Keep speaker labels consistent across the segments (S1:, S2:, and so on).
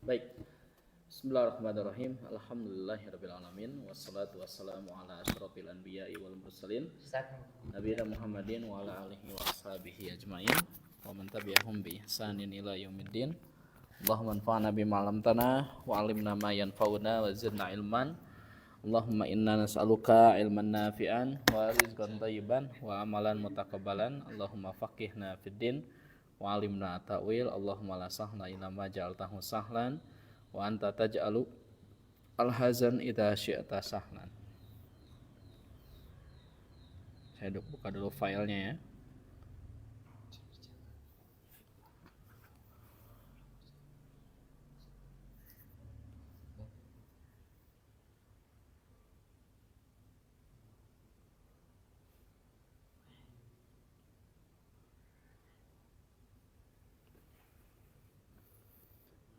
S1: Baik. Bismillahirrahmanirrahim. Alhamdulillahirabbil alamin wassalatu wassalamu ala asyrofil anbiya'i wal mursalin nabiyina Muhammadin wa ala alihi wa ashabihi ajmain wa man tabi'ahum bi ihsanin ila yaumiddin. Allahumma anfa'na bima 'allamtana wa 'allimna ma yanfa'una wa zidna ilman. Allahumma inna nas'aluka ilman nafi'an wa rizqan thayyiban wa amalan mutakabbalan. Allahumma faqihna fid din wa 'allimna ta'wil. Allahumma la sahla illa ma ja'altahu sahlan wa anta taj'alu al-hazan idza syi'ta sahlan. Saya buka dulu filenya ya.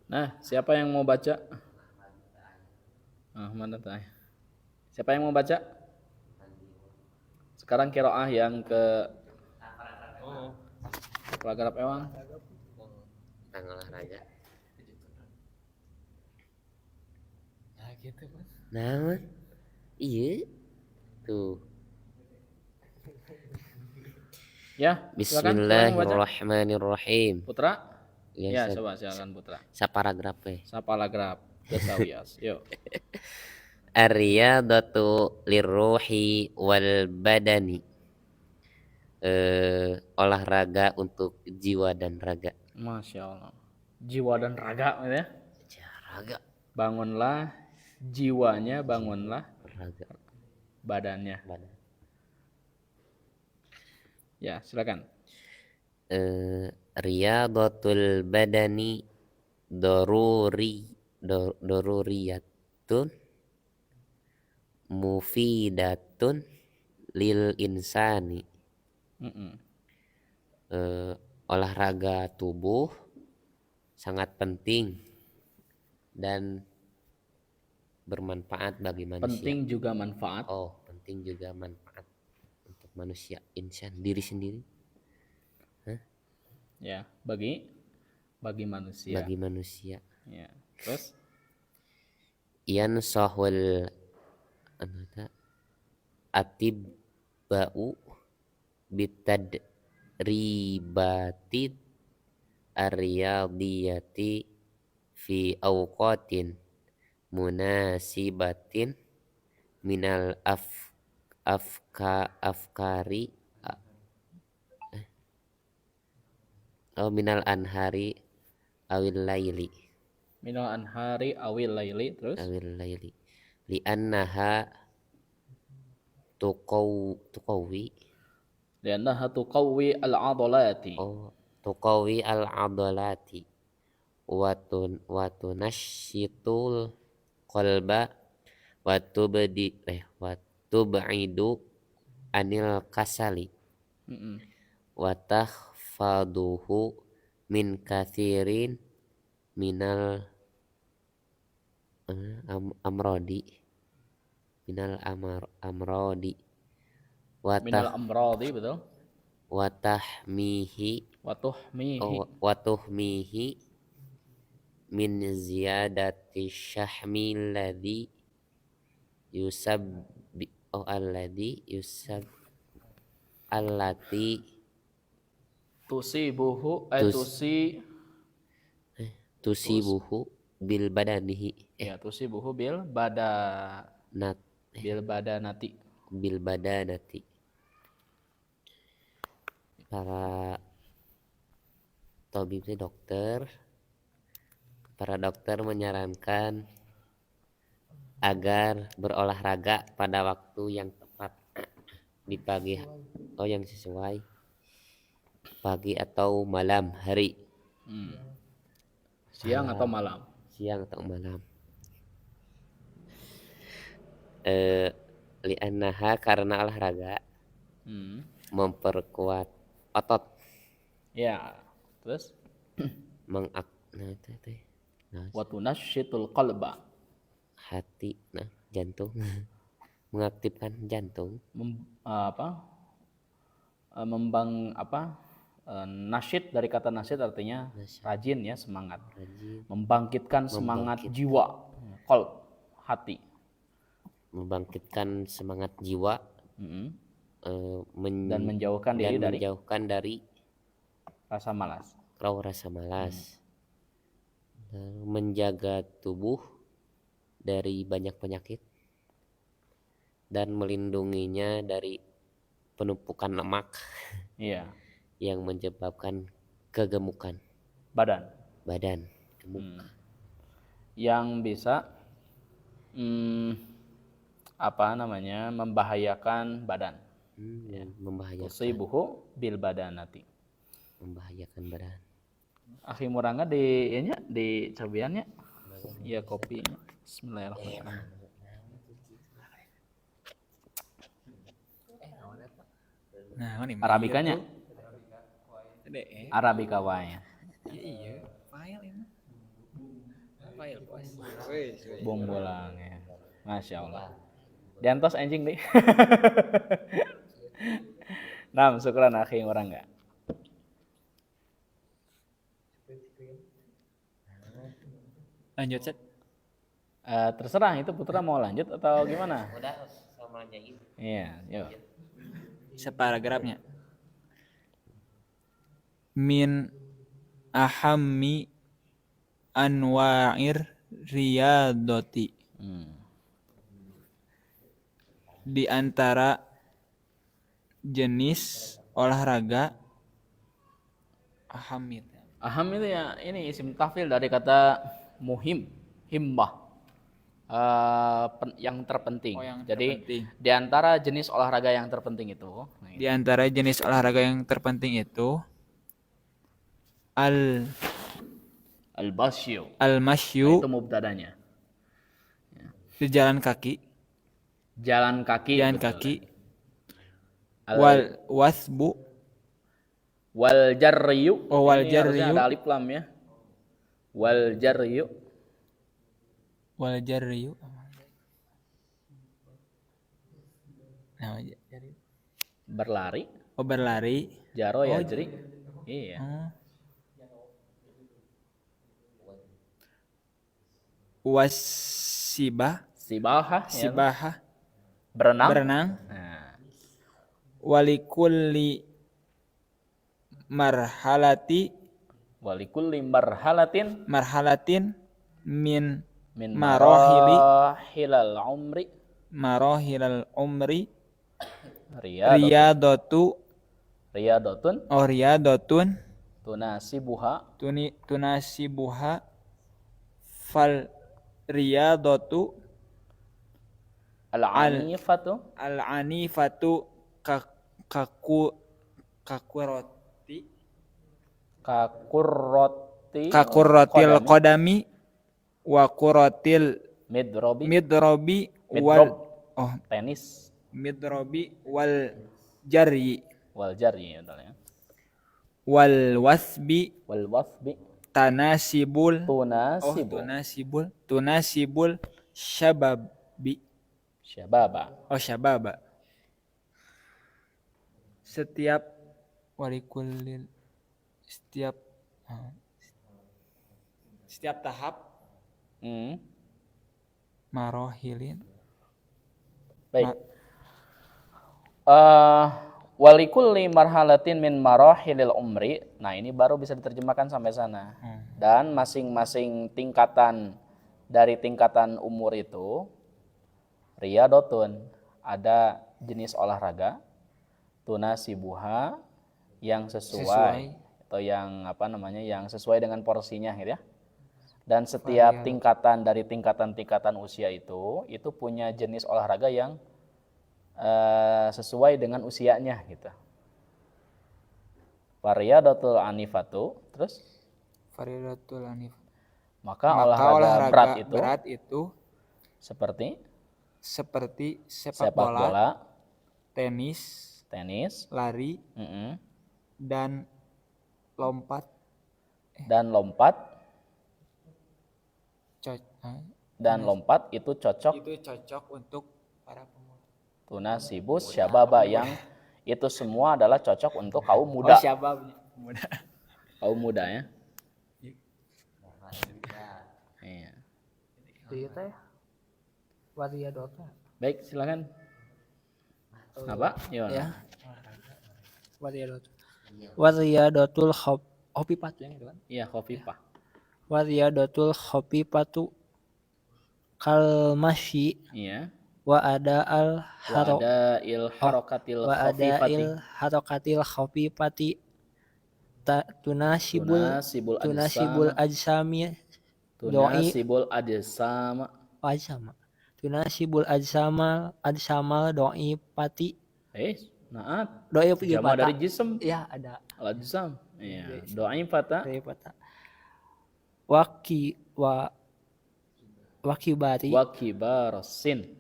S1: Nah, siapa yang mau baca? Mana tanya? Siapa yang mau baca? Sekarang qiraah yang ke paragraf ewang.
S2: Tentang olahraga.
S1: Nah, gitu, Mas.
S2: Nah, iya. Tuh.
S1: Ya, silakan yang baca.
S2: Bismillahirrahmanirrahim.
S1: Putra?
S2: Ya,
S1: Ya, coba silakan Putra.
S2: saparagraf we.
S1: Saparagraf Gesawiyas. Yuk.
S2: Ar-riyadatu lirruhi wal badani. Olahraga untuk jiwa dan raga.
S1: Masya Allah. Jiwa dan raga gitu ya.
S2: Raga.
S1: Bangunlah jiwanya, bangunlah
S2: Raga.
S1: badannya.
S2: Badan.
S1: Ya, silakan.
S2: Riyadatul badani daruriyatun mufidatun lil insani. Olahraga tubuh sangat penting dan bermanfaat bagi manusia.
S1: Penting juga manfaat.
S2: Penting juga manfaat untuk manusia, insan, diri sendiri.
S1: Ya, bagi manusia.
S2: Bagi manusia.
S1: Ya. Terus
S2: Yansahul atibba'u bitadribati ar-riyadiyati fi awqatin munasibatin minal afkari minal anhari awil laili.
S1: minal anhari awil laili. Terus
S2: Awil laili li annaha tuqawwi
S1: liannaha tuqawwi al-'adalati.
S2: Tuqawwi al-'adalati wa tunashitul qalba wa tub'idu anil kasali wa tahfaduhu min kathirin minal amrodi minal amrodi
S1: Minal amradi, betul.
S2: wa tahmihi min ziyadati syahmi alladhi allati tusibuhu bil badanihi
S1: tusibuhu bil badanati.
S2: Para tabib dokter menyarankan agar berolahraga pada waktu yang tepat di pagi yang sesuai pagi atau malam hari.
S1: Siang atau malam.
S2: Li'annaha karena olahraga memperkuat otot.
S1: Ya, terus wa tunashitul qalba,
S2: hati, jantung, mengaktifkan jantung,
S1: Nasyid dari kata nasyid artinya rajin ya, semangat.
S2: Rajin.
S1: Membangkitkan semangat jiwa, qalb, hati.
S2: Membangkitkan semangat jiwa.
S1: Dan menjauhkan diri
S2: dari
S1: rasa malas.
S2: Rasa malas. Menjaga tubuh dari banyak penyakit dan melindunginya dari penumpukan lemak.
S1: Iya.
S2: Yang menyebabkan kegemukan badan gemuk.
S1: Yang bisa membahayakan badan.
S2: Membahayakan.
S1: Tusibuhu bil badanati.
S2: Membahayakan badan.
S1: Akhi Murangga di cabiannya. Ya kopinya. Bismillahirrahmanirrahim. Arabikanya. Arabika wae.
S3: Iya, file ini. File bos.
S1: Bom bolang ya. Masya Allah. Diantos anjing deh. Nah, syukran akhi Murangga.
S3: Lanjut set.
S1: Terserah itu Putra mau lanjut atau gimana?
S2: Udah sama aja ini.
S1: Iya, yuk.
S3: Separagrafnya. Min ahammi anwa'ir riyadoti. Di antara jenis olahraga aham
S1: itu ya ini isim tafil dari kata muhim, himmah. Yang terpenting. Jadi di antara jenis olahraga yang terpenting itu.
S3: Di antara jenis olahraga yang terpenting itu
S1: al-masyu.
S3: Al-masyu.
S1: Itu mubtadanya.
S3: Jalan kaki.
S1: Jalan kaki.
S3: Wal wasbu.
S1: Wal jaryu.
S3: Oh, wal jaryu.
S1: Ada alif lam ya. Wal jaryu.
S3: Wal jaryu. Nah,
S1: berlari.
S3: Oh, berlari.
S1: Jaro yajri. Iya. Sibaha. Berenang. Nah.
S3: Walikulli marhalatin min
S1: marahilal umri riyadotun
S3: tunasibuha fal riyadotu al-anifatu kakurrotil qadami wa qurratil midrobi
S1: tenis
S3: midrobi wal jaryi wal wasbi tunasibul syababa. Setiap tahap marohilin.
S1: Baik. Walikulli marhalatin min marahilil umri. Nah, ini baru bisa diterjemahkan sampai sana. Dan masing-masing tingkatan dari tingkatan umur itu riyadotun, ada jenis olahraga, tunasibuha yang sesuai atau yang yang sesuai dengan porsinya gitu ya. Dan setiap tingkatan dari tingkatan-tingkatan usia itu punya jenis olahraga yang sesuai dengan usianya gitu. Variadatul anifatu, terus
S3: Variadatul anif.
S1: Maka olahraga berat itu seperti
S3: sepak bola, tenis, lari, dan lompat. Dan lompat itu cocok untuk para pemuda.
S1: Tunasibus syababa, yang itu semua adalah cocok untuk kaum muda. Kaum muda ya. Iya.
S4: Iya teh. Wariyadota.
S1: Baik, silakan. Apa?
S4: Ya. Wariyadota. Wariyadotul khopipatu yang itu kan.
S1: Iya, khafifah.
S4: Wariyadotul khopipatu kalmasyi
S1: Iya.
S4: wa ada al haro
S1: Wa il harakatil
S4: wa ada
S1: khafifati.
S4: il harokatil khopipati tunasibul
S1: Tunasibul
S4: ajsami
S1: Tunasibul ajsama.
S4: ajsama tunasibul ajsamal doi pati
S1: Naat.
S4: doi
S1: Jama dari jism.
S4: ya ada
S1: Al-ajsam. Iya. Doain fata.
S4: doi pata wakibari
S1: Wakibarasin.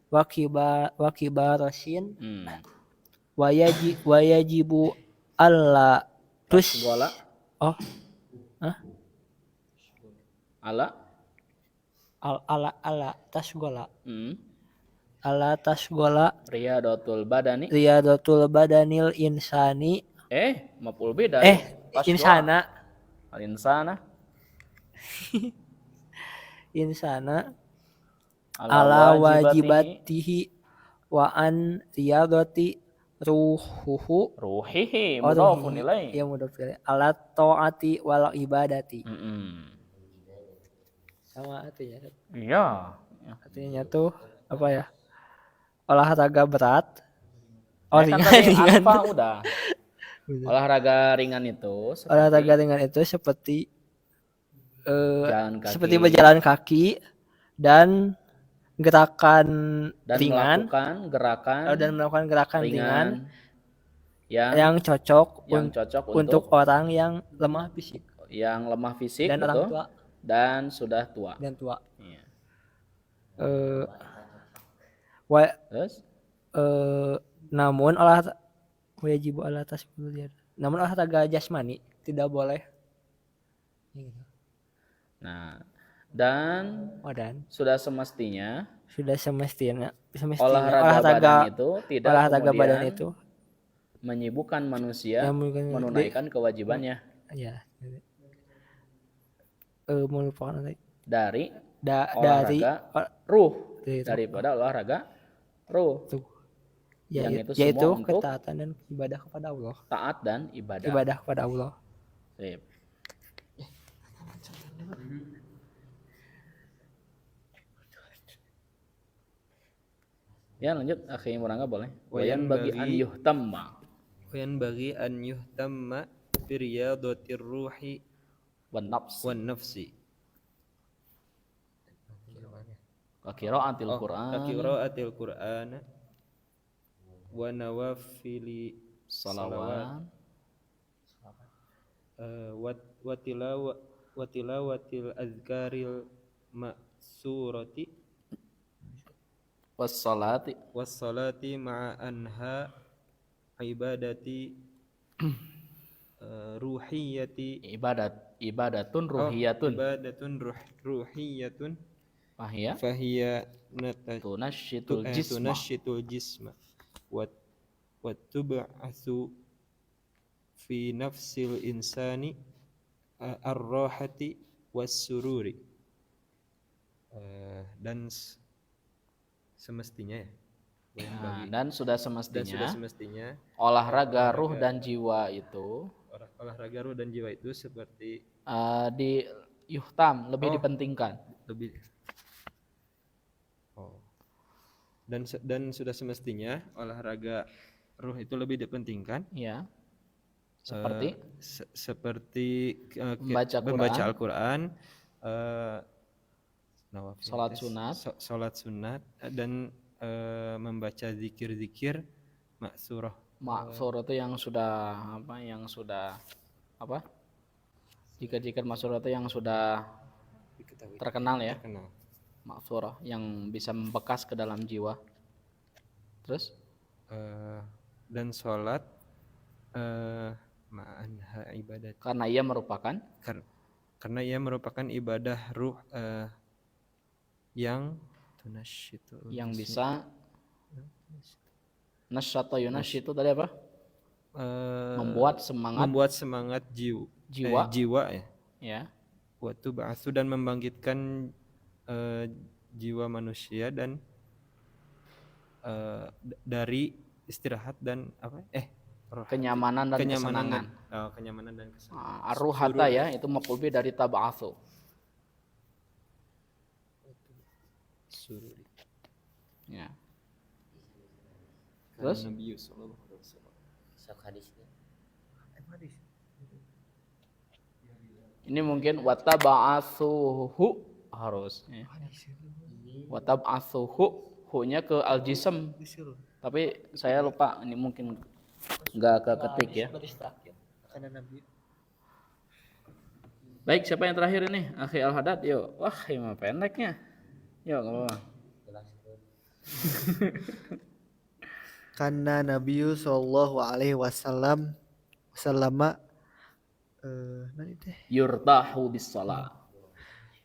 S4: wakibarasin wayajibu alla
S1: Tasgola.
S4: oh
S1: Ala.
S4: ala tasgola
S1: Riyadatul badani.
S4: riyadatul badanil insani
S1: Maf'ul beda.
S4: insana
S1: Al-insana.
S4: ala wajibatihi wa an riyadati
S1: ruhihi mudhafun ilaih.
S4: ya mudhaf ilaih ala taati wal ibadati sama artinya
S1: Iya.
S4: artinya tuh apa ya, olahraga berat
S1: Kan
S4: ringan
S1: tadi
S4: ringan
S1: apa udah. Olahraga ringan itu
S4: olahraga ringan itu seperti
S1: jalan kaki,
S4: seperti berjalan kaki dan gerakan
S1: dan
S4: ringan
S1: melakukan gerakan
S4: ringan
S1: yang
S4: yang cocok
S1: untuk
S4: orang yang lemah fisik
S1: dan
S4: orang tua
S1: dan sudah tua. Iya. Terus
S4: Namun olahraga jasmani tidak boleh.
S1: Nah, dan sudah semestinya olahraga badan itu menyibukkan manusia menunaikan kewajibannya.
S4: Ya. Melupakan
S1: dari ruh, daripada olahraga ruh. Yang itu
S4: yaitu
S1: semua untuk
S4: ketaatan dan ibadah kepada Allah.
S1: Taat dan ibadah
S4: kepada Allah.
S1: Sip. Ya lanjut, akhi Murangga boleh. Wayan bagi an yuhtamma
S5: biriyadatir ruhi
S1: wan
S5: nafsi
S1: qiraatil Qur'an wa nawafili
S5: salawat wa tilawatil azkaril ma'surati wassalati ma'a anha ibadati ruhiyati
S1: ibadatun ruhiyatun fahiya tunashitul jisma wa tub'atsu fi nafsil insani ar-rahati was-sururi.
S5: Dan semestinya
S1: dan sudah semestinya olahraga ruh dan jiwa itu
S5: seperti
S1: di yuhtam lebih dipentingkan.
S5: Dan sudah semestinya olahraga ruh itu lebih dipentingkan.
S1: Ya.
S5: Seperti
S1: membaca
S5: Al-Qur'an,
S1: salat sunat
S5: dan membaca zikir-zikir maksurah.
S1: Maksurah itu yang sudah zikir-zikir maksurah itu yang sudah terkenal ya. Maksurah yang bisa membekas ke dalam jiwa. Terus
S5: dan sholat ma'anha ibadat,
S1: karena ia merupakan
S5: ibadah ruh yang
S1: bisa nasyata yunasyitu tadi apa? membuat semangat
S3: jiwa
S5: ya.
S1: ya.
S5: Wa tub'atsu dan membangkitkan jiwa manusia dan dari istirahat dan
S1: Kenyamanan dan kesenangan.
S5: Kenyamanan dan kesenangan.
S1: Ar-ruhata ya, itu maf'ul bih dari tab'atsu.
S5: Sururi.
S1: Ya. Terus
S5: Nabi sallallahu alaihi wasallam.
S2: Sok hadisnya.
S1: ini mungkin wataba'atsuhu harus ya. Watab'atsuhu hu-nya ke al-jism. Tapi saya lupa, ini mungkin enggak keketik ya. Baik, siapa yang terakhir ini? Akhi Al-Haddad, yuk. Wah, ini mah pendeknya. Yuk, enggak apa-apa.
S6: Karena Nabi sallallahu alaihi wasallam
S1: Yurtahu bis shalah.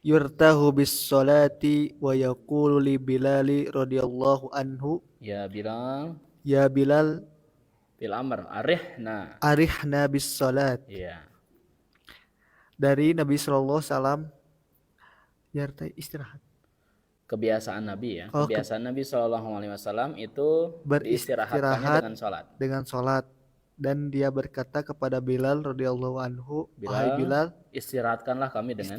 S6: yurtahu bis salati wa yaqulu li Bilal radhiyallahu anhu
S1: Ya Bilal,
S6: ya Bilal
S1: bil amr, arihna.
S6: arihna bis salat.
S1: Iya.
S6: Dari Nabi sallallahu alaihi wasallam yarta istirahat.
S1: Kebiasaan Nabi ya.
S6: Oh,
S1: Kebiasaan Nabi Shallallahu alaihi wasallam itu
S6: beristirahat
S1: dengan salat.
S6: Dengan salat. Dan dia berkata kepada Bilal radhiyallahu anhu, wahai Bilal,
S1: istirahatkanlah kami dengan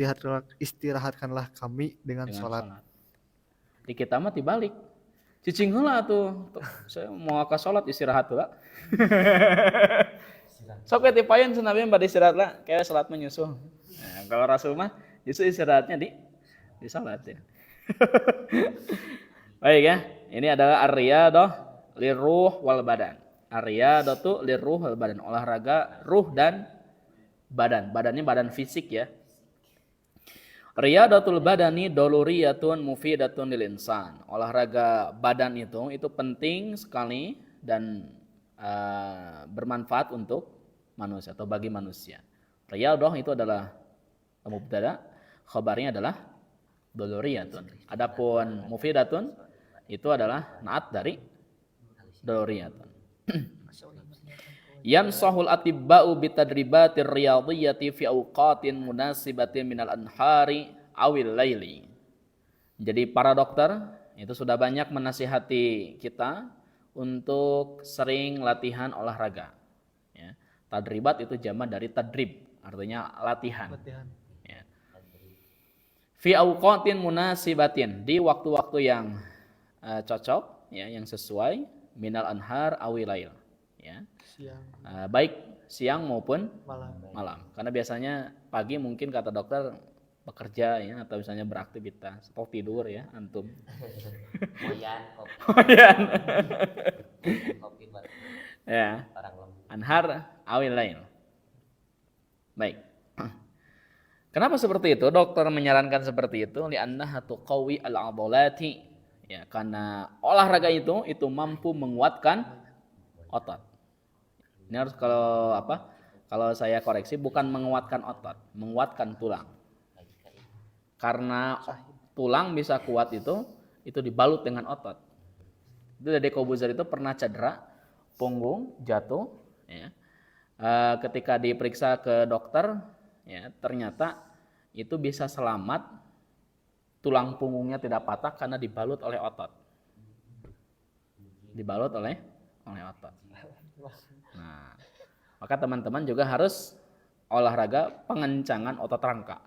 S6: istirahatkanlah kami dengan salat.
S1: Di kita mah dibalik. Cicing heula tuh. Saya mau ka salat istirahat heula. Sok we tipayeun Nabi bade istirahat lah, kayak salat menyusul. Nah, kalau Rasul mah justru istirahatnya di salat ya. Baik ya, ini adalah ar-riyadhah liruh wal badan. Ar-riyadhatu liruh wal badan, olahraga ruh dan badan. Badannya badan fisik ya. Riyadatul badani doluriyatun mufidatun lil insan. Olahraga badan itu penting sekali dan bermanfaat untuk manusia atau bagi manusia. Riyadah itu adalah mubtada, khabarnya adalah doluriyatun. Adapun mufidatun itu adalah naat dari doluriyatun. Yansahul atibba'u bitadribatir riyadhiyati fi awqatin munasibatin minal anhari awil laili. Jadi para dokter itu sudah banyak menasihati kita untuk sering latihan olahraga. Ya. Tadribat itu jamak dari tadrib, artinya latihan. Ya. Fi awqatin munasibatin, di waktu-waktu yang cocok, ya, yang sesuai, minal anhar awil lail. Ya. Baik siang maupun malam. Karena biasanya pagi mungkin kata dokter bekerja ya, atau misalnya beraktivitas atau tidur ya antum.
S2: Kopi buat
S1: Ya.
S2: orang lemah.
S1: Anhar awil lain. Baik. Kenapa seperti itu? Dokter menyarankan seperti itu li'annaha tuqawi al-'adhalati. Ya, karena olahraga itu mampu menguatkan otot. Ini harus kalau saya koreksi bukan menguatkan otot, menguatkan tulang. Karena tulang bisa kuat itu dibalut dengan otot. Itu Deddy Kobuzer itu pernah cedera punggung, jatuh ya. Ketika diperiksa ke dokter ya, ternyata itu bisa selamat, tulang punggungnya tidak patah karena dibalut oleh otot. Dibalut oleh otot. Nah, maka teman-teman juga harus olahraga pengencangan otot rangka.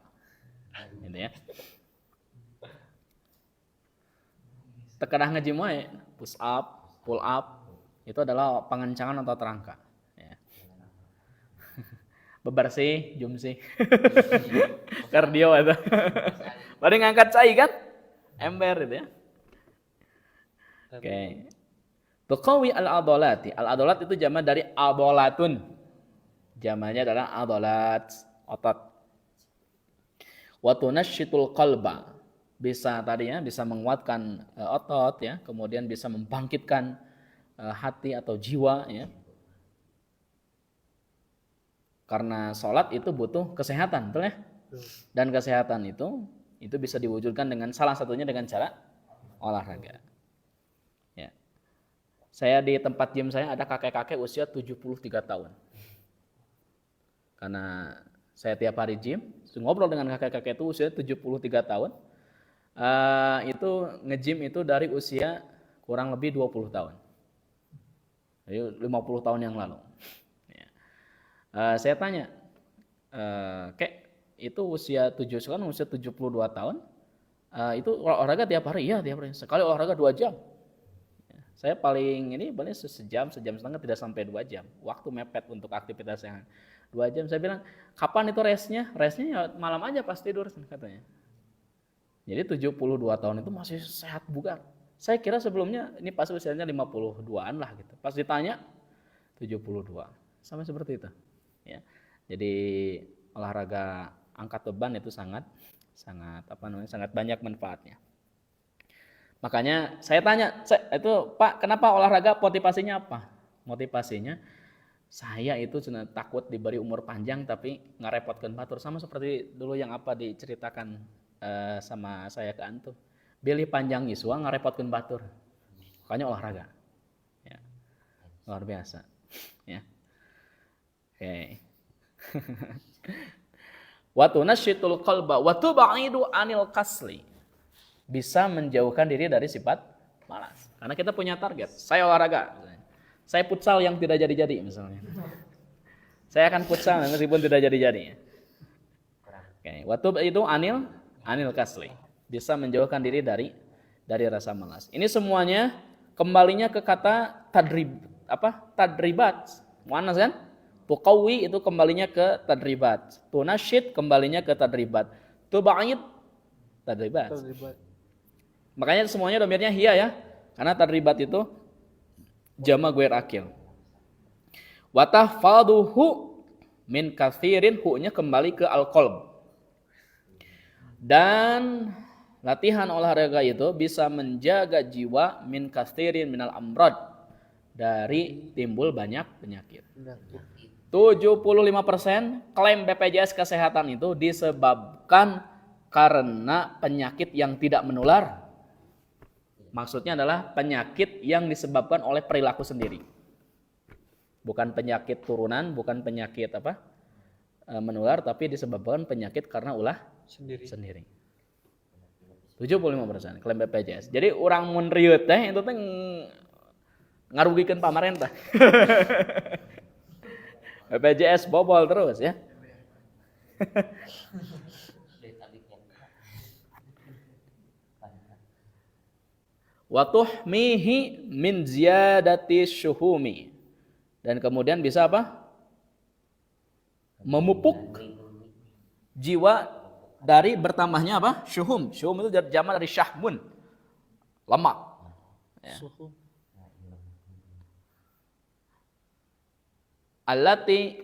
S1: Gitu ya. Tekanah ngejim wae, push up, pull up, itu adalah pengencangan otot rangka. Ya. Bebersih, jumsih. Kardio itu. Baru ngangkat cai kan? Ember itu ya. Oke. Tuqawi al-'adhalati. Al-'adhalat itu jamak dari adhalatun. Jamaknya adalah adhalat, otot. Wa tunashitul qalba. Bisa tadinya bisa menguatkan otot ya, kemudian bisa membangkitkan hati atau jiwa ya. Karena sholat itu butuh kesehatan, betul ya? Dan kesehatan itu bisa diwujudkan dengan salah satunya dengan cara olahraga. Ya. Saya di tempat gym saya ada kakek-kakek usia 73 tahun. Karena saya tiap hari gym, ngobrol dengan kakek-kakek itu usia 73 tahun. Itu nge-gym itu dari usia kurang lebih 20 tahun. Jadi 50 tahun yang lalu. Ya. Saya tanya, kek itu usia 7 sekarang usia 72 tahun. Itu olahraga tiap hari? Iya tiap hari. Sekali olahraga 2 jam. Saya paling sejam setengah, tidak sampai 2 jam. Waktu mepet untuk aktivitas yang 2 jam. Saya bilang, kapan itu restnya? Restnya ya malam aja pas tidur katanya. Jadi 72 tahun itu masih sehat bugar. Saya kira sebelumnya ini pas usianya 52-an lah gitu. Pas ditanya 72. Sama seperti itu. Ya. Jadi olahraga angkat beban itu sangat banyak manfaatnya. Makanya saya tanya, itu Pak, kenapa olahraga, motivasinya apa? Motivasinya saya itu takut diberi umur panjang tapi ngarepotkan batur, sama seperti dulu yang apa diceritakan sama saya ke antum. Pilih panjang iswa ngarepotkan batur. Makanya olahraga. Ya. Luar biasa. Ya. Oke. Wa tunashitul qalba wa tub'idu anil kasli. Bisa menjauhkan diri dari sifat malas. Karena kita punya target. Saya olahraga. Saya futsal yang tidak jadi-jadi misalnya. Saya akan futsal meskipun tidak jadi-jadi. Oke, wa tub'idu anil kasli. Bisa menjauhkan diri dari rasa malas. Ini semuanya kembalinya ke kata tadribat. Muannas kan? Tuqawi itu kembalinya ke tadribat. Tunasyid kembalinya ke tadribat. Tub'id tadribat. Makanya semuanya domirnya hiya ya. Karena tadribat itu jama guer akil. Wa tahfaduhu min katsirin, hu-nya kembali ke al-qalb. Dan latihan olahraga itu bisa menjaga jiwa min katsirin minal amrad, dari timbul banyak penyakit. 75% klaim BPJS kesehatan itu disebabkan karena penyakit yang tidak menular. Maksudnya adalah penyakit yang disebabkan oleh perilaku sendiri. Bukan penyakit turunan, bukan penyakit menular, tapi disebabkan penyakit karena ulah sendiri. 75% klaim BPJS. Jadi orang mun rieuh teh itu teh ngarugikeun pamarentah. BPJS bobol terus ya. Wa tuhmihi min ziyadati syuhumi. Dan kemudian bisa apa? Memupuk jiwa dari bertambahnya apa? Syuhum. Syuhum itu jamak dari syahmun. Lemak. Ya. Allati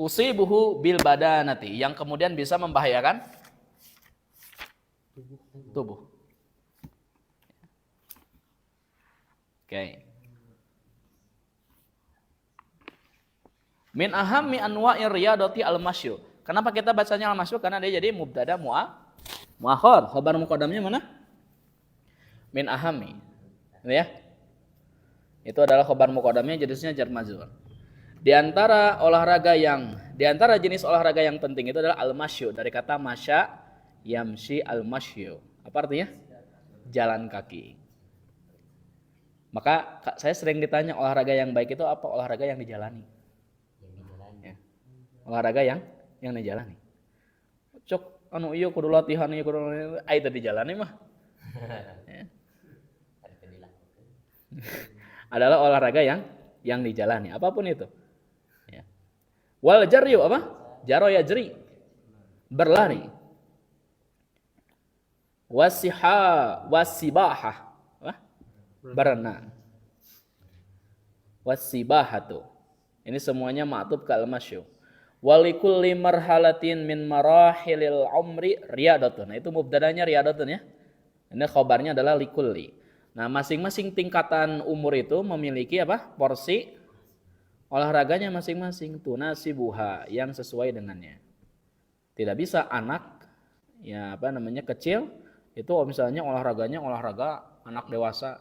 S1: tusibuhu bil badanati, yang kemudian bisa membahayakan tubuh. Oke. Min ahammi anwa'ir riyadati al-masyu. Kenapa kita bacanya al-masyu? Karena dia jadi mubtada muakhar. Khabar muqaddamnya mana? Min ahammi. Ya. Itu adalah khabar muqaddamnya, jenisnya jar majrur. Di antara jenis olahraga yang penting itu adalah al-masyu, dari kata masya yamshi al-masyu. Apa artinya? Jalan kaki. Maka saya sering ditanya olahraga yang baik itu apa? Olahraga yang dijalani. Ya. Olahraga yang dijalani. Cok anu ieu kudu latihan ieu kudu ai teh dijalani mah. Ya. Adalah olahraga yang dijalani, apapun itu. Ya. Wal jaryu apa? Jaro yajri. Berlari. Wasibahah. Berenang. Wasibahatu. Ini semuanya ma'tub ke al-masyu. Walikulli marhalatin min marahilil umri riyadatun. Nah, itu mubtadanya riyadatun ya. Ini khabarnya adalah likulli. Nah, masing-masing tingkatan umur itu memiliki apa? Porsi olahraganya masing-masing. Tunasibuha, yang sesuai dengannya. Tidak bisa anak kecil itu misalnya olahraga anak dewasa.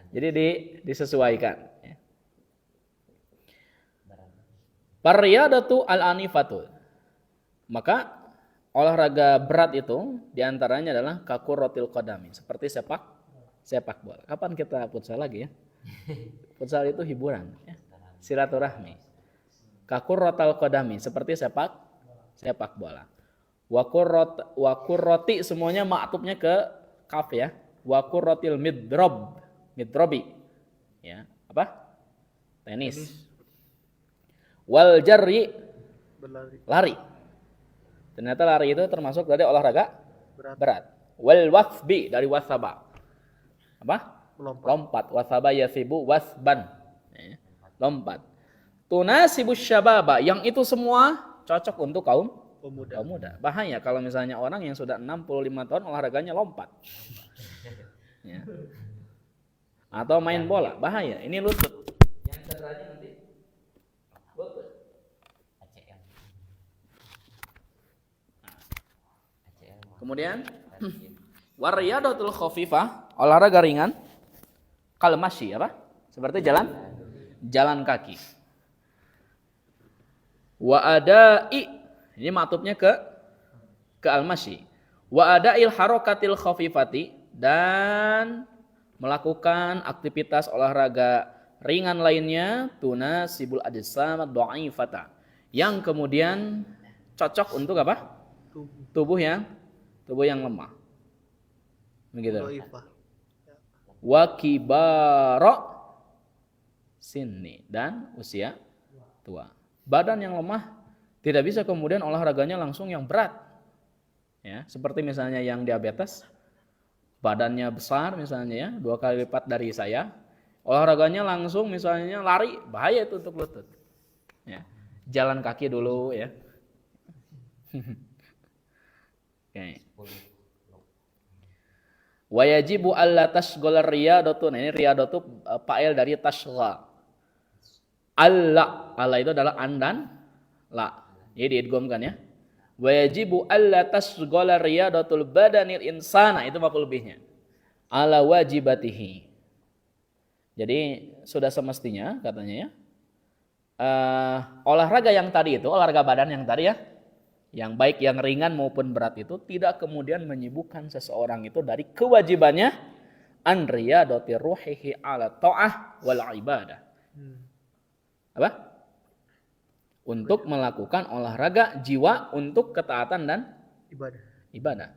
S1: Jadi disesuaikan. Pariyadatu al-anifatul. Maka olahraga berat itu diantaranya adalah kakurrotil qadami, seperti sepak bola. Kapan kita futsal lagi ya? Futsal itu hiburan, ya. Silaturahmi. Kakurrotal qadami, seperti sepak bola. Wakurroti semuanya maktubnya ke kaf ya. Wakurrotil midrobi, ya apa? Tenis. Wal jarri, lari. Ternyata lari itu termasuk dari olahraga berat. Wal wasbi, dari wasaba. Apa? Lompat. Wasaba yasibu wasban. Ya, lompat. Tunasibus syababa, yang itu semua cocok untuk kaum muda. Bahaya kalau misalnya orang yang sudah 65 tahun olahraganya lompat. Ya. Atau main bola, bahaya. Ini lutut. Yang cederanya nanti lutut. Kemudian wariyadatul khafifah, olahraga ringan, kalmasyi, apa? Seperti jalan kaki. Wa adai, ini maktubnya ke almasyi. Wa adail harokatil khafifati, dan melakukan aktivitas olahraga ringan lainnya, tunasibul ajsam dhaifata, yang kemudian cocok untuk apa? Tubuh yang lemah. Begitu. Wa kibara sinni, dan usia tua. Badan yang lemah tidak bisa kemudian olahraganya langsung yang berat. Ya, seperti misalnya yang diabetes, badannya besar misalnya ya, 2 kali lipat dari saya, olahraganya langsung misalnya lari, bahaya itu untuk lutut. Ya. Jalan kaki dulu ya. Okay. Wa yajibu alla tashghala riyadatu. Nah, ini riyadatu fa'il dari tashgha. Alla itu adalah andan la. Jadi diidghamkan ya. Wa yajibu alla tashghala riyadatul badanil insana, itu maf'ul bihnya. Ala wajibatihi. Jadi sudah semestinya katanya ya. Olahraga yang tadi itu, olahraga badan yang tadi ya, yang baik yang ringan maupun berat itu tidak kemudian menyibukkan seseorang itu dari kewajibannya an riyadati ruhihi ala ta'ah wal ibadah. Apa? Untuk melakukan olahraga jiwa untuk ketaatan dan ibadah.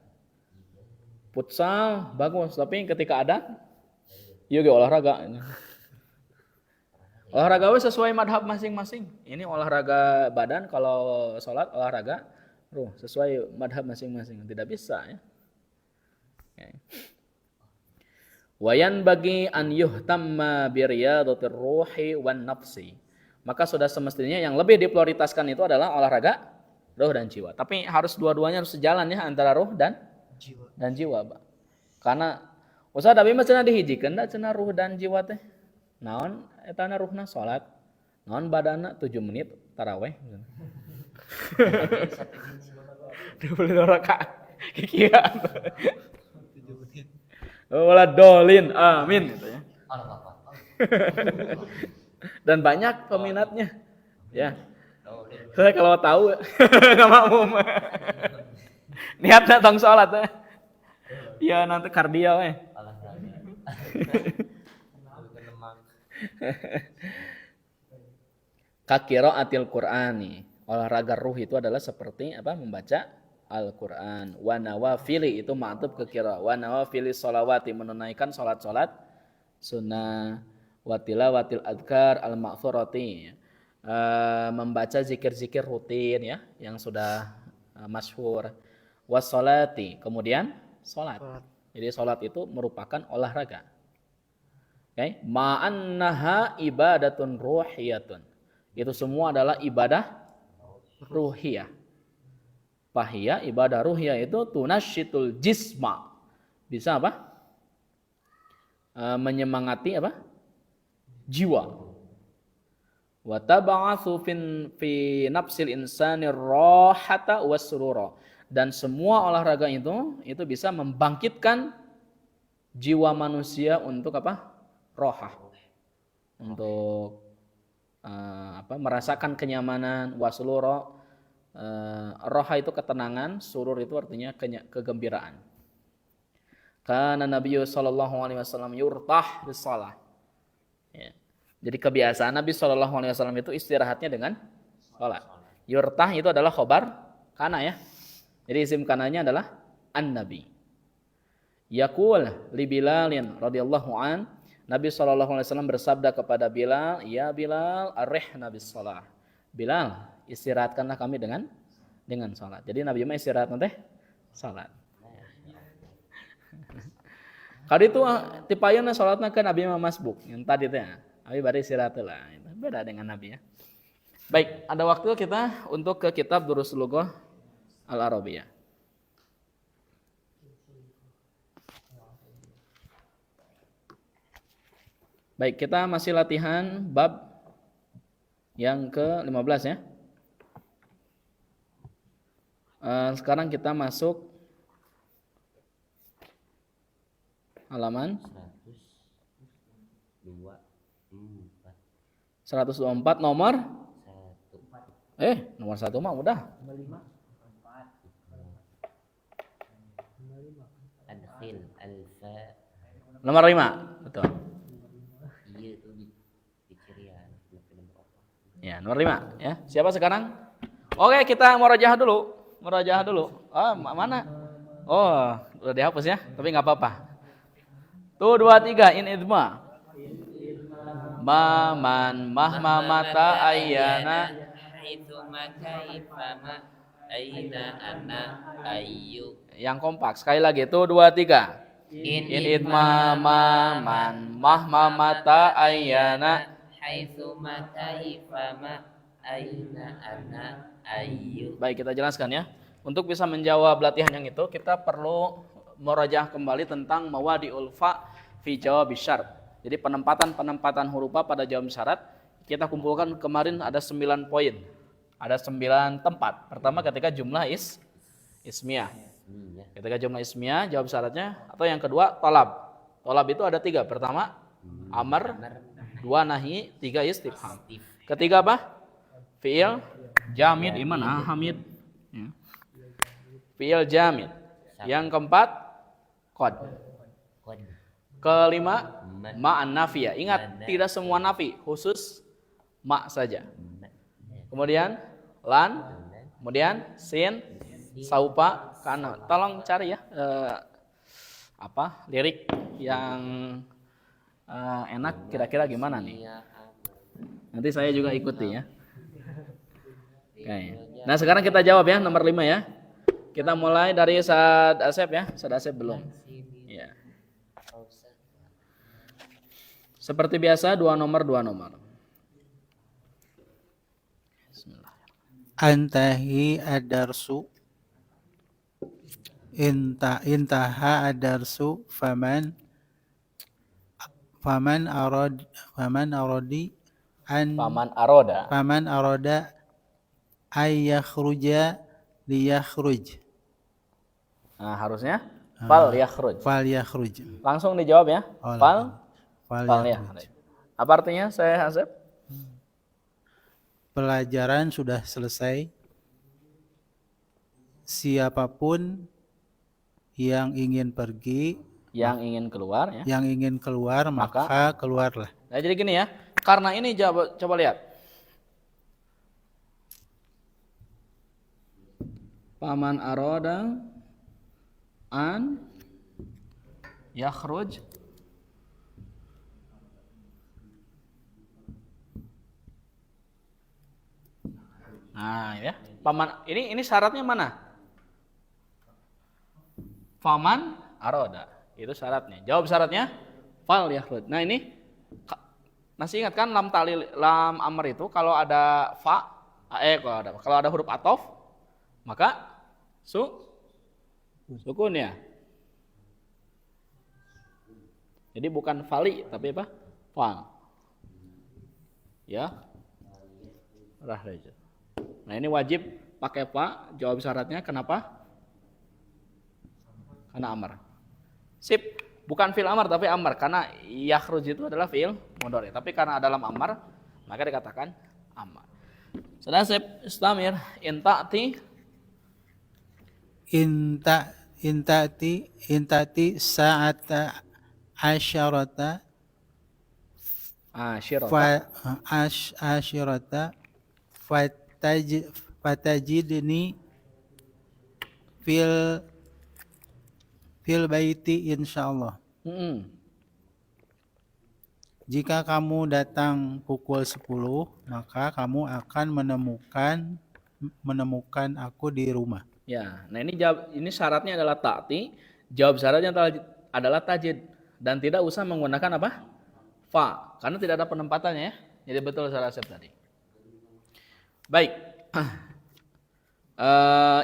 S1: Futsal bagus, tapi ketika ada yuk olahraga. Olahraga sesuai madhab masing-masing. Ini olahraga badan, kalau sholat olahraga ruh sesuai madhab masing-masing. Tidak bisa ya. Wayan bagi an yuhtamma biriyadatir ruhi wan nafsi. Maka sudah semestinya yang lebih diprioritaskan itu adalah olahraga ruh dan jiwa. Tapi harus dua-duanya harus sejalan ya, antara ruh dan jiwa, Pak. Karena usah tapi mah cenah dihijikeun da cenah ruh dan jiwa teh. Naon etana ruhna salat, naon badanna 7 menit taraweh. 22 rakaat. Kikian. 7 menit. Wala dolin, amin gitu ya. Dan banyak peminatnya. Ya. Saya kalau tahu enggak mau. Niatna tong salat teh. Ya nanti kardio we. Qiraatil Qur'ani. Olahraga ruh itu adalah seperti apa? Membaca Al-Qur'an. Wa nawafili, itu ma'tuf ke qiraah. Wa nawafili sholawati, menunaikan salat-salat sunnah. Wa tilawatil adkar al-ma'thurati. Membaca zikir-zikir rutin ya, yang sudah masyhur. Wassalati, kemudian salat. Jadi salat itu merupakan olahraga. Okay. Ma'annaha ibadatun ruhiyatun. Itu semua adalah ibadah ruhiyah. Fahiyah, ibadah ruhiyah itu tunasyitul jisma. Bisa apa? Menyemangati apa? Jiwa. Wa tab'atsu fi nafsil insani rahata wasrura. Dan semua olahraga itu bisa membangkitkan jiwa manusia untuk apa? Rohah. Untuk merasakan kenyamanan, wasuluro. Roha itu ketenangan, surur itu artinya kegembiraan. Karena Nabi sallallahu alaihi wasallam yurtah bis shalah. Ya. Jadi kebiasaan Nabi sallallahu alaihi wasallam itu istirahatnya dengan salat. Yurtah itu adalah khobar kana ya. Jadi isim kananya adalah an-nabi. Yaqul li Bilalin radhiyallahu an, Nabi sallallahu alaihi wasallam bersabda kepada Bilal, "Ya Bilal, arihna bis shalah." Bilal, istirahatkanlah kami dengan salat. Jadi Nabi mah istirahat nanti salat. Kali itu tipayana salatna kan Nabi mah masbuk. Yang tadi teh Nabi bari istirahat lah. Beda dengan Nabi ya. Baik, ada waktu kita untuk ke kitab Durusul Lughah Al-Arabiyah. Baik, kita masih latihan bab yang ke-15 ya. Sekarang kita masuk halaman 124 nomor nomor 1 mah udah. Nomor 5, betul. Ya, nomor 5 ya. Siapa sekarang? Oke, kita murajaah dulu. Mana? Oh, udah dihapus ya, tapi enggak apa-apa. Tuh 2 3 in idma. Man mahma mata ayyana
S2: itu makaifama aina ana ayyu.
S1: Yang kompak sekali lagi tuh 2 3. In idma man mahma mata ayyana
S2: haitsu makaifama aina ana ayyu.
S1: Baik, kita jelaskan ya. Untuk bisa menjawab latihan yang itu, kita perlu murajaah kembali tentang mawadi'ul fa fi jawab syarat. Jadi penempatan huruf fa pada jawab syarat kita kumpulkan kemarin ada 9 poin. Ada 9 tempat. Pertama ketika jumlah ismiyah. Ketika jumlah ismiyah jawab syaratnya, atau yang kedua talab. Talab itu ada 3. Pertama amar, 2 nahi, 3 istifham. Ketiga apa? Fi'il jamid, iman hamid. Ya. Fi'il jamid. Yang keempat qad. Kelima ma'an nafiyah. Ingat, tidak semua nafi, khusus ma saja. Kemudian lan, kemudian sin, saupa, kana. Tolong cari ya lirik yang enak kira-kira gimana nih? Nanti saya juga ikuti ya. Oke. Nah, sekarang kita jawab ya nomor 5 ya. Kita mulai dari Sad Asep ya. Sad Asep belum. Ya. Seperti biasa 2 nomor. Bismillah.
S6: Antahi adarsu intaha adarsu faman aroda ayyakhruja liyakhruj.
S1: Nah, harusnya fal yakhruj. Langsung dijawab ya. Fal yakhruj. Apa artinya saya Asep?
S6: Pelajaran sudah selesai. Siapapun yang ingin pergi,
S1: Yang ingin keluar ya.
S6: yang ingin keluar maka keluarlah.
S1: Nah, jadi gini ya. Karena ini coba lihat. Paman aroda an yakhruj Nah, ya. Paman ini syaratnya mana? Faman aroda. Itu syaratnya. Jawab syaratnya fal yakhruj. Nah, ini masih ingat kan lam amr itu kalau ada fa kalau ada huruf atof maka sukun ya. Jadi bukan fali tapi apa? Fal. Ya. Rahraj. Nah, ini wajib pakai fa, jawab syaratnya kenapa? Karena amar. Sip. 2 Bukan fi'il amar tapi amar karena yakhruj itu adalah fi'il mudhari. Tapi karena dalam amar maka dikatakan amar. Sudah Sep, istamir inta'ti
S7: intati sa'ata asyarata
S1: syirata.
S7: asyarata fatajidni fil baiti insyaallah. Jika kamu datang pukul 10, maka kamu akan menemukan aku di rumah.
S1: Ya, nah ini syaratnya adalah ta'ti, jawab syaratnya adalah tajid dan tidak usah menggunakan apa? Fa, karena tidak ada penempatannya ya. Jadi betul salah Sep tadi. Baik.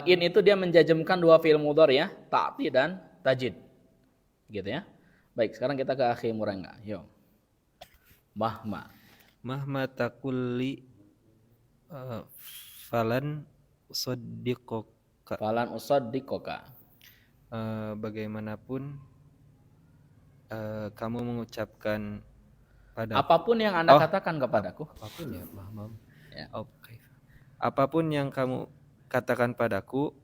S1: In itu dia menjajemkan dua fi'il mudhari ya, ta'ti dan tajid. Gitu ya. Baik, sekarang kita ke akhi Murangga. Yo. Mahma
S5: takulli falan usaddiqoka.
S1: Falan usaddiqoka.
S5: Bagaimanapun kamu mengucapkan pada
S1: Apapun yang Anda katakan kepadaku.
S5: apapun ya, mahmam.
S1: Ya.
S5: Oke. Apapun yang kamu katakan padaku,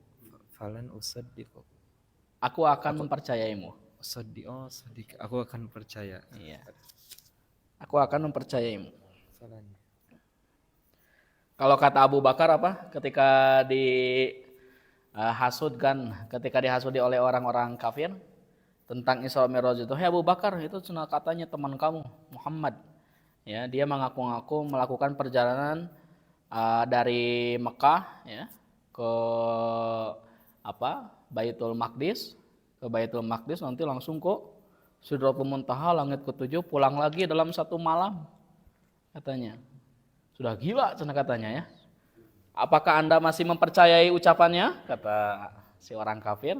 S5: falan usaddiqoka.
S1: Aku akan mempercayaimu.
S5: Aku akan percaya.
S1: Iya. Aku akan mempercayaimu.
S5: Falan.
S1: Kalau kata Abu Bakar apa? Ketika ketika dihasudi oleh orang-orang kafir tentang Isra Mi'raj itu, "Hei Abu Bakar, itu cuma katanya teman kamu Muhammad." Ya, dia mengaku-ngaku melakukan perjalanan dari Mekah ya ke Baitul Maqdis, nanti langsung ke Sidratul Muntaha, langit ke-7, pulang lagi dalam satu malam katanya. Sudah gila katanya ya. Apakah Anda masih mempercayai ucapannya? Kata si orang kafir.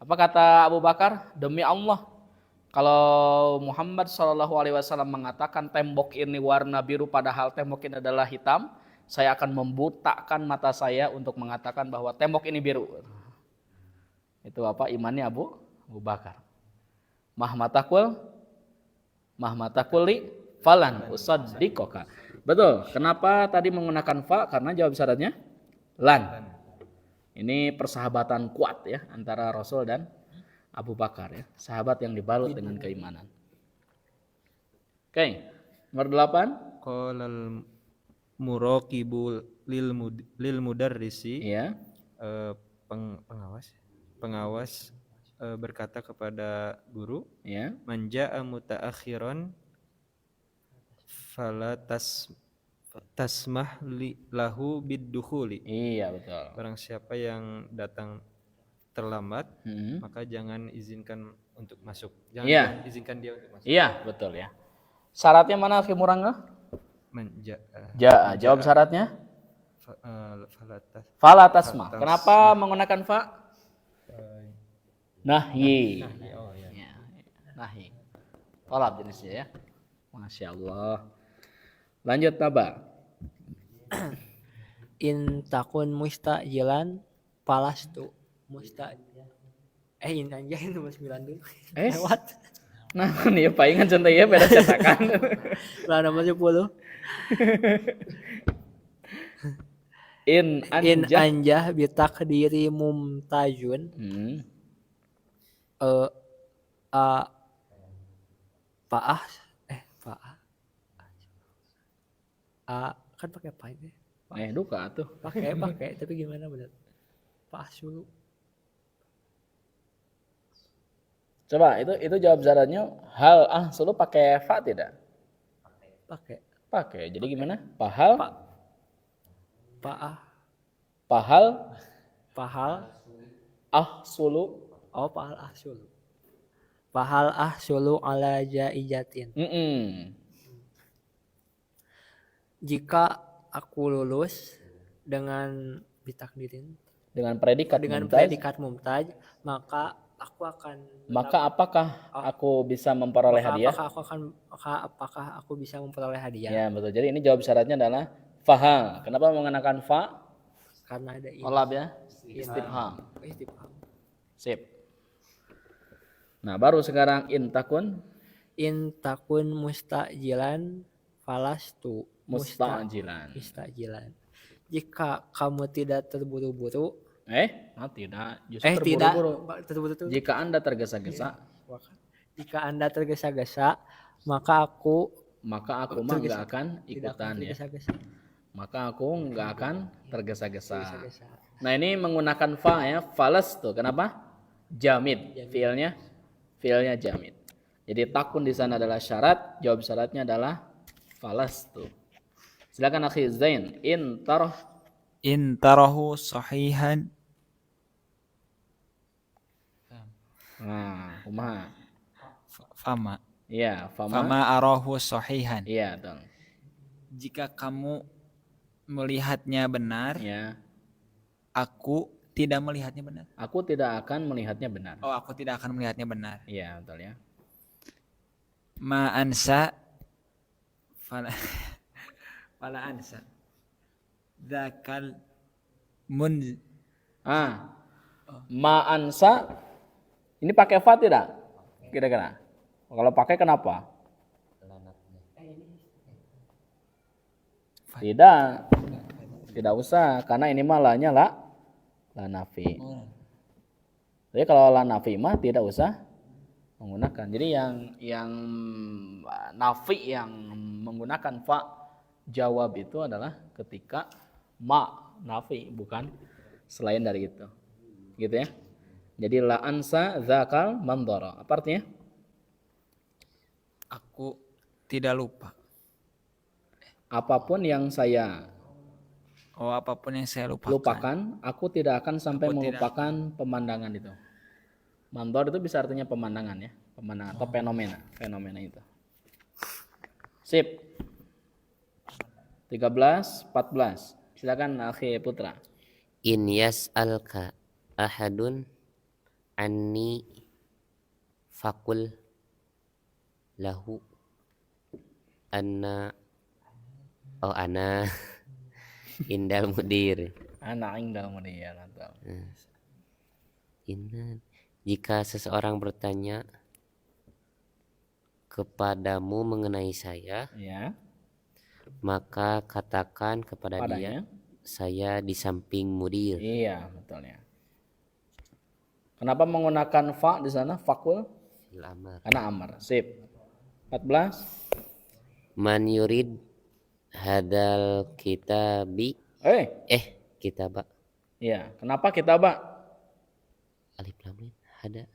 S1: Apa kata Abu Bakar? Demi Allah, kalau Muhammad SAW mengatakan tembok ini warna biru padahal tembok ini adalah hitam, saya akan membutakan mata saya untuk mengatakan bahwa tembok ini biru. Itu imannya Abu Bakar. Mahmatakuli falan usaddiqoka. Betul. Kenapa tadi menggunakan fa? Karena jawab syaratnya lan. Ini persahabatan kuat ya antara Rasul dan Abu Bakar ya. Sahabat yang dibalut dengan keimanan. Oke. Nomor 8.
S5: Qalal muraqibu lil mudarrisi.
S1: Iya.
S5: Pengawas berkata kepada guru,
S1: Ya.
S5: Manja'a mutaakhiran fala tasmah lahu biddukhuli.
S1: Iya, betul.
S5: Barang siapa yang datang terlambat, maka jangan izinkan untuk masuk. Jangan izinkan dia untuk masuk.
S1: Iya, betul ya. Syaratnya mana Akhi Murangga? Jawab syaratnya? Fala tasmah. Kenapa menggunakan fa? Nahyi. Ya. Nahyi. Tolab jenisnya ya. Masya Allah. Lanjut Taba.
S4: In takun mustajilan palastu in anjay nomor 9 dulu. Lewat.
S1: Nah, nih palingan contoh ya beda cetakan.
S4: Lah nomor 10.
S1: In
S4: anjah bitakdiri mumtajun. Faah kan pakai apa ini?
S1: Duka tuh.
S4: Pakai tapi gimana benar? Faah dulu.
S1: Coba itu jawab syaratnya hal selalu pakai fa tidak? Pakai. Jadi gimana? Pahal ahsulu.
S4: Oh, Pahal ahsulu ala jaijatin. Jika aku lulus dengan bitakdirin,
S1: dengan predikat
S4: mumtaz, maka
S1: apakah aku bisa memperoleh hadiah?
S4: Apakah aku bisa memperoleh hadiah?
S1: Ya, betul. Jadi ini jawab syaratnya adalah fahal. Kenapa mengenakan fa?
S4: Karena ada
S1: Tolab ya. Istifham.
S4: Istifham.
S1: Sip. Nah, baru sekarang in takun
S4: In takun mustajilan falastu
S1: mustajilan.
S4: mustajilan. Jika kamu tidak terburu-buru,
S1: Tidak, justru
S4: tidak
S1: terburu-buru.
S4: terburu-buru.
S1: Jika Anda tergesa-gesa,
S4: Jika Anda tergesa-gesa, maka aku
S1: maka aku mah nggak akan
S4: tidak
S1: ikutan ya.
S4: tergesa-gesa.
S1: Maka aku nggak akan tergesa-gesa.
S4: Tergesa-gesa.
S1: Nah, ini menggunakan fa ya, falas tuh. Kenapa? Jamid. Fiilnya jamid. Jadi takun di sana adalah syarat, jawab syaratnya adalah falas tuh. Silakan akhi Zain. In
S8: tarahu sahihan.
S1: Nah, kumaha?
S8: Fama.
S1: Iya,
S8: Fama arahu sahihan.
S1: Iya, betul.
S8: Jika kamu melihatnya benar,
S1: Ya.
S8: aku tidak melihatnya benar.
S1: Aku tidak akan melihatnya benar.
S8: Oh, aku tidak akan melihatnya benar.
S1: Iya, betul ya.
S8: Ma ansa fala fala ansa. Dzakal mun
S1: Ma'ansa ini pakai fa tidak? Kira-kira. Kalau pakai kenapa? Tidak. Tidak usah karena ini mah lanya la nafi. Jadi kalau la nafi mah tidak usah menggunakan. Jadi yang nafi yang menggunakan fa jawab itu adalah ketika ma nafi, bukan selain dari itu. Gitu ya. Jadi la ansa dzakal mandara. Apa artinya?
S8: aku tidak lupa.
S1: Apapun yang saya
S8: Oh, apapun yang saya
S1: lupakan, aku tidak akan sampai melupakan pemandangan itu. Mandor itu bisa artinya pemandangan ya, pemandangan atau fenomena itu. Sip. 13, 14. Silakan akhi Putra.
S2: In yas'alka ahadun anni fakul lahu ana indal mudir.
S1: Anak indal mudir.
S2: Jika seseorang bertanya kepadamu mengenai saya,
S1: Ya.
S2: maka katakan kepada dia, saya di samping mudir.
S1: Iya, betul ya. Kenapa menggunakan fa di sana? Fakul? Karena amar. Sip. 14.
S2: Man yurid hadal kitabi kitaba.
S1: Iya, kenapa kitaba?
S2: Alif lam mim hada.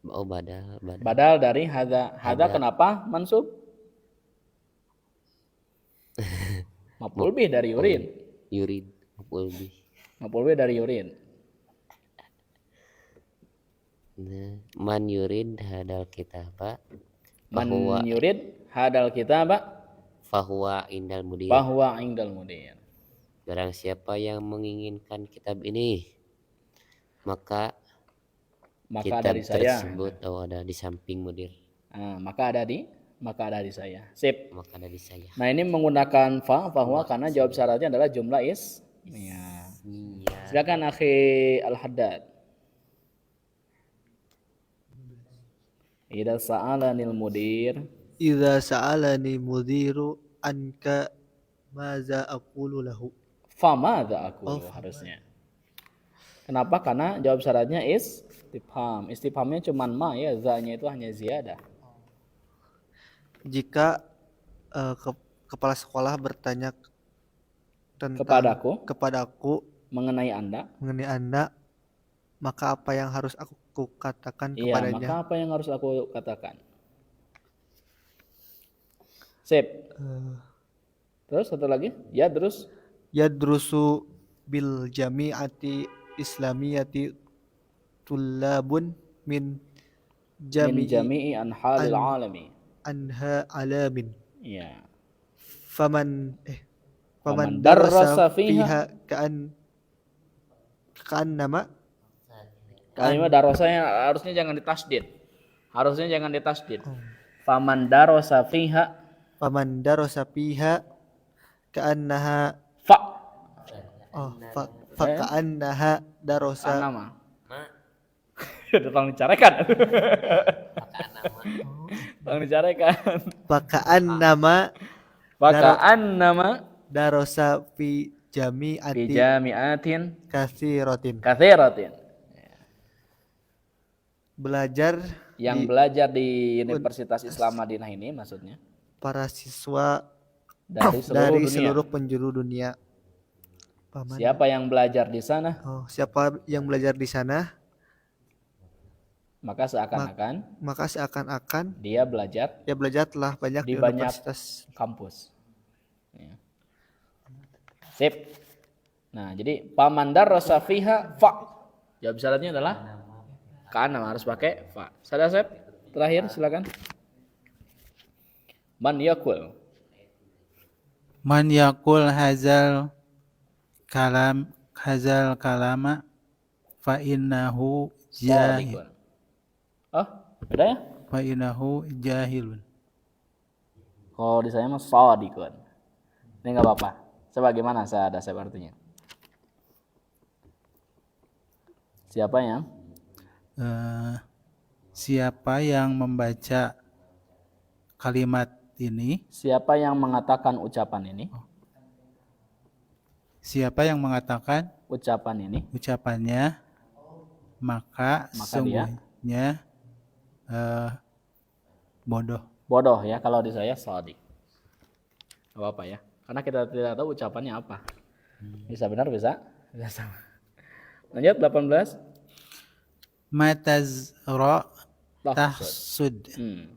S2: Oh, badal.
S1: Badal dari hada. Hada kenapa mansub? Maf'ul bih dari yurid.
S2: Yurid maf'ul bih.
S1: Maf'ul bih dari yurid.
S2: Man yurid hadal kitaba.
S1: Man yurid hadal kitaba
S2: Fahuwa indal mudir.
S1: bahwa indal mudir.
S2: Barang siapa yang menginginkan kitab ini, maka kitab
S1: dari saya.
S2: tersebut ada di samping mudir.
S1: Maka ada di saya. Sip.
S2: Maka ada di saya.
S1: Nah, ini menggunakan fa bahwa karena jawab syaratnya adalah jumlah ismiyah. Silakan akhi Al-Haddad. Idza sa'alanil mudir
S6: Idza sa'alani mudiru anka maza aqulu lahu.
S1: famadza aqulu harusnya. Kenapa? Karena jawab syaratnya istifham. Istifhamnya cuma ma ya, za-nya itu hanya ziyadah.
S6: Jika kepala sekolah bertanya tentang kepadaku
S1: mengenai Anda,
S6: maka apa yang harus aku katakan
S1: iya,
S6: kepadanya?
S1: maka apa yang harus aku katakan? Sip. Terus satu lagi,
S6: Yadrusu bil jami'ati islamiyati tullabun min
S1: jami'i anhalil alami.
S6: Anha alamin.
S1: Iya.
S6: Faman
S1: darrasa
S6: fiha ka'annama
S1: kalimat darasanya harusnya jangan ditasdid. Faman darasa fiha
S6: ka'annaha ka'annaha darasa
S1: Tolong dicarekan.
S2: Pakaan nama.
S1: Tolong dicarekan.
S6: Pakaan nama
S1: Pakaan nama
S6: darosa fi
S1: fi
S6: jami'ati
S1: jami'atin
S6: katsiratin.
S1: katsiratin.
S6: Belajar
S1: Yang
S6: di
S1: belajar di Universitas Islam Madinah ini maksudnya
S6: para siswa
S1: dari seluruh
S6: dari
S1: dunia.
S6: seluruh penjuru dunia. Paman.
S1: Siapa yang belajar di sana,
S6: Oh, siapa yang belajar di sana,
S1: maka seakan-akan
S6: maka seakan-akan
S1: dia belajar
S6: ya belajar telah banyak
S1: Di
S6: di
S1: banyak
S6: universitas.
S1: kampus. Ya. Sip. Nah, jadi pamandar rasa fiha fa. Jawab syaratnya adalah kana, harus pakai fa. Sada Sep. Terakhir silakan. Man yakul.
S7: Man yakul hazal kalama fa innahu jahil.
S1: Sadiqun. Oh, beda ya?
S7: Fa innahu jahilun.
S1: Kalau di saya mah sadiqun. Ini enggak apa-apa. Sebagaimana Sada Sep artinya? Siapa yang
S7: Siapa yang membaca kalimat ini,
S1: Siapa yang mengatakan ucapan ini?
S7: siapa yang mengatakan
S1: Ucapan ini
S7: ucapannya, maka
S1: Maka
S7: sungguhnya bodoh.
S1: bodoh ya, kalau di saya sadiq. Gak apa-apa ya. Karena kita tidak tahu ucapannya apa. Bisa benar, bisa salah. Lanjut 18.
S7: Matazra
S1: Tahsud.
S7: tahsud.
S1: Hmm.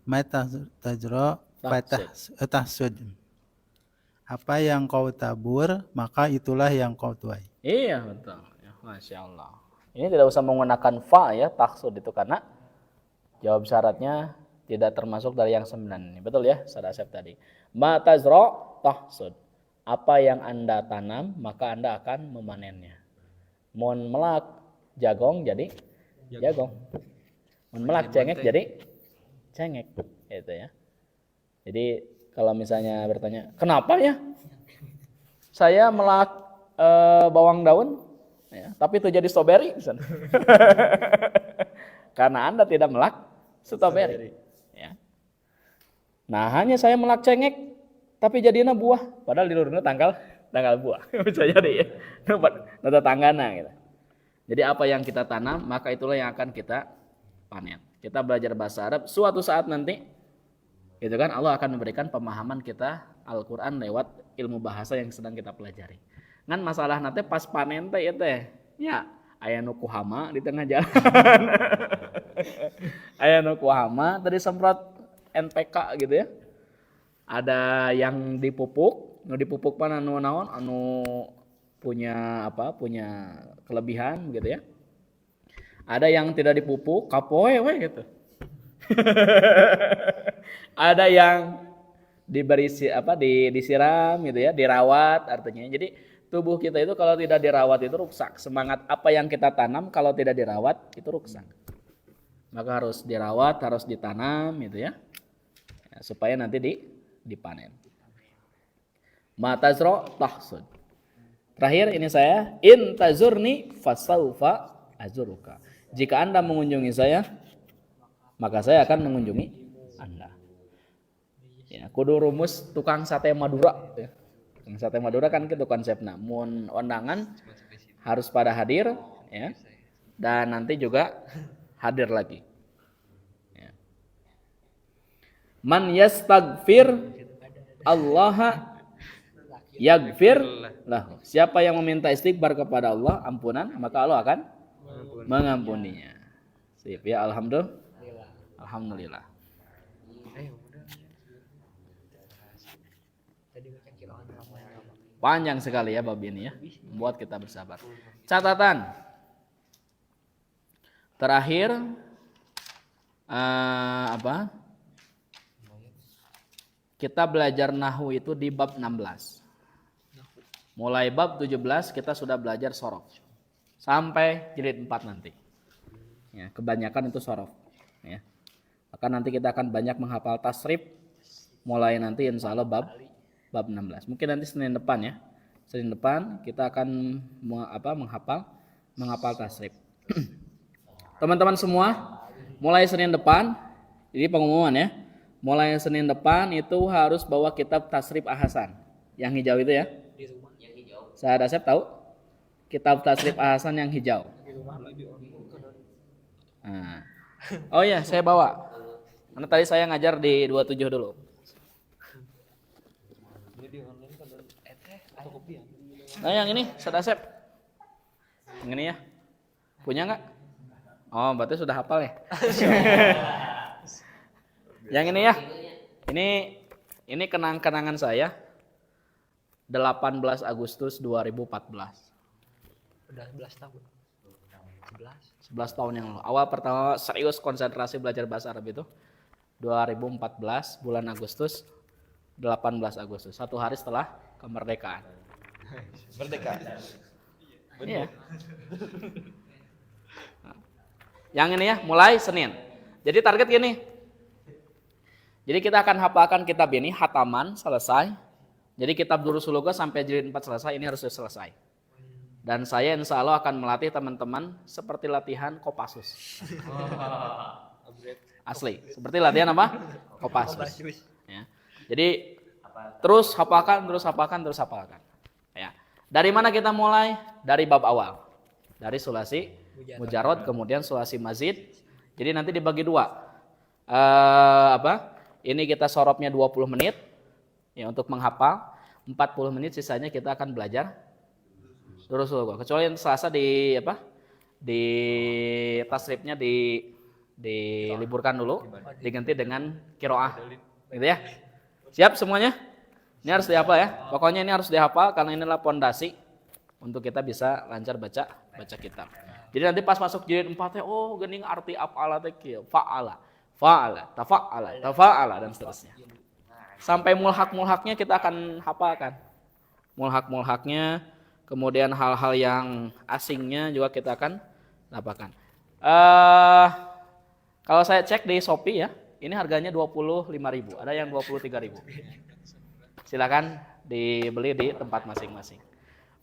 S7: Matazra tahsud. Apa yang kau tabur, maka itulah yang kau tuai.
S1: Iya betul. Ya, Masya Allah. Ini tidak usah menggunakan fa ya, tahsud itu, karena jawab syaratnya tidak termasuk dari yang 9 ini. Betul ya, Sada Asep tadi. Matazra tahsud. Apa yang Anda tanam, maka Anda akan memanennya. Mun melak jagong jadi jagong. Mun melak cengek jadi cengek, gitu ya. Jadi kalau misalnya bertanya, kenapa ya saya melak bawang daun, ya, tapi itu jadi strawberry, karena Anda tidak melak strawberry. Ya. Nah, hanya saya melak cengek, tapi jadinya buah, padahal di luarnya tanggal buah, bisa jadi ya, nada tanggana gitu. Jadi apa yang kita tanam, maka itulah yang akan kita panen. Kita belajar bahasa Arab, suatu saat nanti gitu kan, Allah akan memberikan pemahaman kita Al-Quran lewat ilmu bahasa yang sedang kita pelajari. Ngan masalah nanti pas panen teh ya aya nu kuhama di tengah jalan. Aya nu kuhama tadi semprot NPK gitu ya. Ada yang dipupuk, nu dipupuk mana anu naon, anu punya kelebihan gitu ya. Ada yang tidak dipupuk, kapoe we gitu. Ada yang disiram gitu ya, dirawat artinya. Jadi tubuh kita itu kalau tidak dirawat itu rusak. Semangat apa yang kita tanam kalau tidak dirawat itu rusak. Maka harus dirawat, harus ditanam gitu ya. Supaya nanti dipanen. Matazra tahsud. Terakhir ini saya, in tazurni fasaufa azuruka. Jika Anda mengunjungi saya, maka saya akan mengunjungi Anda. Ya, kudu rumus tukang sate Madura. Ya. Tukang sate Madura kan gitu konsepnya. Mun undangan harus pada hadir, ya, dan nanti juga hadir lagi. Ya. Man yastaghfir Allah yaghfir lahu. Siapa yang meminta istighfar kepada Allah ampunan, maka Allah akan mengampuninya. Sip ya, alhamdulillah. Panjang sekali ya bab ini ya, membuat kita bersabar. Catatan terakhir kita belajar nahwu itu di bab 16. Mulai bab 17 kita sudah belajar sorof sampai jilid 4 nanti. Ya, kebanyakan itu sorof. Ya. Maka nanti kita akan banyak menghafal tasrif mulai nanti insya Allah bab 16. Mungkin nanti Senin depan ya. Senin depan kita akan menghafal tasrif. Teman-teman semua, mulai Senin depan, ini pengumuman ya. Mulai Senin depan itu harus bawa kitab Tasrif Ahsan. Yang hijau itu ya. Saya Asep tahu? Kitab Tasrif Ahsan yang hijau. Nah. Oh iya, saya bawa. Karena tadi saya ngajar di 27 dulu. Nah yang ini, Ustaz Asep. Yang ini ya. Punya nggak? Oh, berarti sudah hafal ya. Yang ini ya. Ini kenang-kenangan saya. 18 Agustus 2014.
S4: Udah 11 tahun.
S1: 11 tahun yang lalu. Awal pertama serius konsentrasi belajar bahasa Arab itu 2014 bulan Agustus, 18 Agustus, 1 hari setelah kemerdekaan. Merdeka. Iya. Yang ini ya, mulai Senin. Jadi target gini. Jadi kita akan hafalkan kitab ini, hataman selesai. Jadi kitab Durusul Lughah sampai jilid 4 selesai, ini harus selesai. Dan saya insya Allah akan melatih teman-teman seperti latihan Kopassus. Asli, seperti latihan apa? Kopassus. Ya. Jadi terus hafalkan. Ya. Dari mana kita mulai? Dari bab awal. Dari sulasi mujarrad, kemudian sulasi mazid. Jadi nanti dibagi dua. Ini kita sorobnya 20 menit ya untuk menghafal. 40 menit sisanya kita akan belajar Durusul Lughah. Kecuali yang Selasa di tasrifnya diliburkan dulu, diganti dengan qiraah. Gitu ya. Siap semuanya? Ini harus dihafal ya. Pokoknya ini harus dihafal karena inilah pondasi untuk kita bisa lancar baca kitab. Jadi nanti pas masuk jilid 4 ya, oh geuning arti af'ala teh kieu, fa'ala, tafa'ala dan seterusnya. Sampai mulhak-mulhaknya kita akan hafalkan. Mulhak-mulhaknya, kemudian hal-hal yang asingnya juga kita akan hafalkan. Kalau saya cek di Shopee ya, ini harganya 25.000, ada yang 23.000. Silakan dibeli di tempat masing-masing.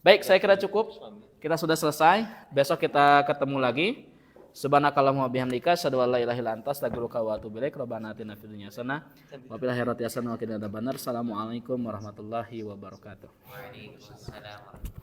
S1: Baik, saya kira cukup. Kita sudah selesai. Besok kita ketemu lagi. Subhanakallahumma bihamdika asyhadu an la ilaha illa anta astaghfiruka wa atubu ilaik. Rabbana atina fid dunya hasanah wa fil akhirati hasanah wa qina adzabannar. Assalamualaikum warahmatullahi wabarakatuh.
S2: Waalaikumsalam.